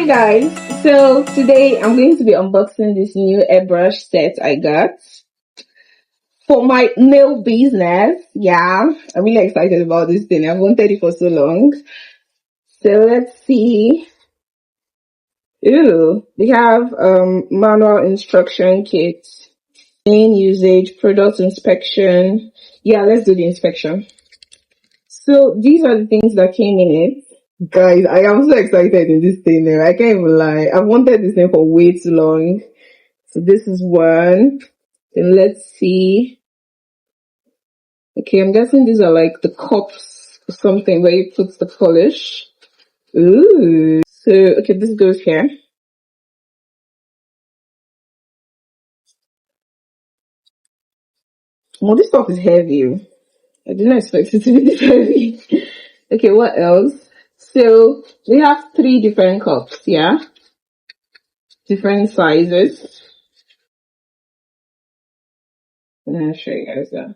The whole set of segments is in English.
Hi guys, so today I'm going to be unboxing this new airbrush set I got for my nail business. Yeah, I'm really excited about this thing. I've wanted it for so long. So let's see. Ooh, we have manual instruction kit, main usage, product inspection. Yeah, let's do the inspection. So these are the things that came in it. Guys, I am so excited in this thing. I can't even lie. I've wanted this thing for way too long. So this is one. Then let's see. Okay, I'm guessing these are like the cups or something where you put the polish. Ooh. So, okay, this goes here. Well, this stuff is heavy. I didn't expect it to be this heavy. Okay, what else? So, we have 3 different cups, yeah? Different sizes. I'm gonna show you guys that.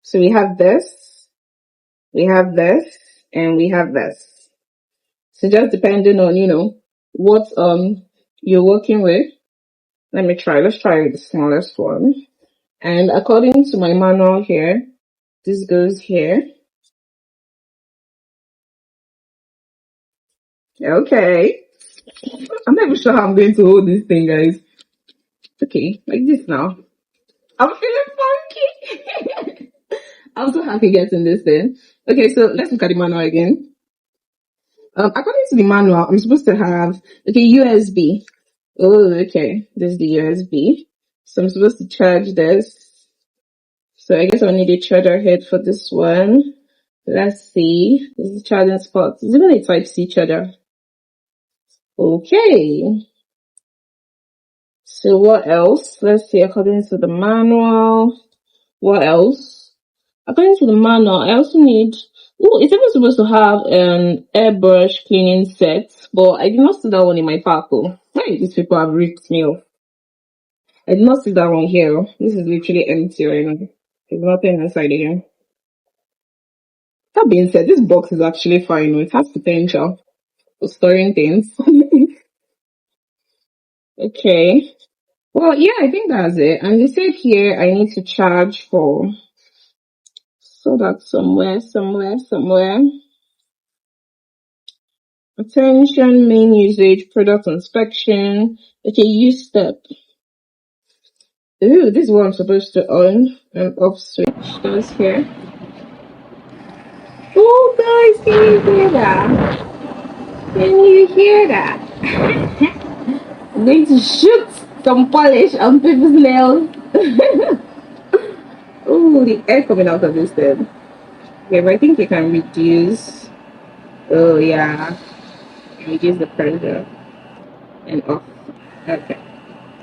So we have this, and we have this. So just depending on, what you're working with. Let's try with the smallest one. And according to my manual here, this goes here. Okay. I'm not even sure how I'm going to hold this thing, guys. Okay, like this now. I'm feeling funky. I'm so happy getting this thing. Okay, so let's look at the manual again. According to the manual, I'm supposed to have, okay, USB. Oh, okay. This is the USB. So I'm supposed to charge this. So I guess I'll need a charger head for this one. Let's see. This is the charging spot. Is it even a Type-C charger? Okay. So what else? Let's see. According to the manual, what else? According to the manual, I also need. Oh, it's even supposed to have an airbrush cleaning set, but I did not see that one in my pack. Oh, hey, these people have ripped me off. I did not see that one here. This is literally empty right now. There's nothing inside here. That being said, this box is actually fine. It has potential for storing things. Okay. Well, yeah, I think that's it. And they said here I need to charge for. So that's somewhere. Attention, main usage, product inspection. Okay, use step. Ooh, this is what I'm supposed to on and off switch. That's here. Oh, guys, can you hear that? Can you hear that? I'm going to shoot some polish on people's nails. Oh, the air coming out of this thing. Okay, but I think you can reduce. Oh, yeah. Reduce the pressure and off. Okay.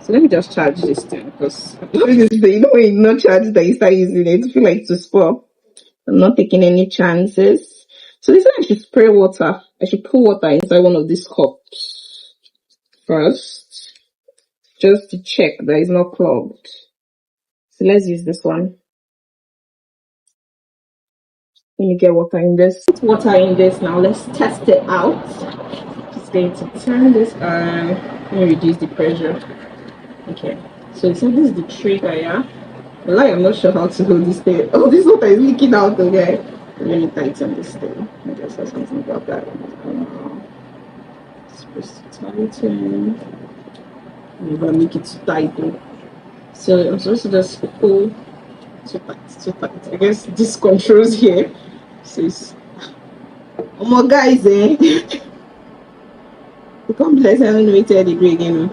So let me just charge this thing because this is the when you not charge that you start using it, I feel like to spoil. I'm not taking any chances. So this one I should spray water. I should put water inside one of these cups first, just to check that it's not clogged. So let's use this one. Let me get water in this. Put water in this now. Let's test it out. Just going to turn this on. Let me reduce the pressure. Okay. So this is the trigger, yeah? Well, I'm not sure how to hold this thing. Oh, this water is leaking out, okay? Let me tighten this thing. I guess that's something about that. Supposed to tighten. I'm gonna make it too tight though. So I'm supposed to just pull too tight. I guess this controls here. Says, oh my guys, eh? The complex haven't waited the break again.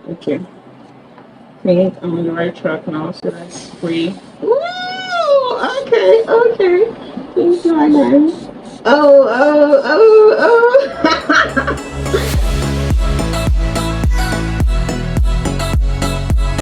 Okay. I think I'm on the right track now, so let's spray. Woo! Okay. Thank you, my guys. Oh.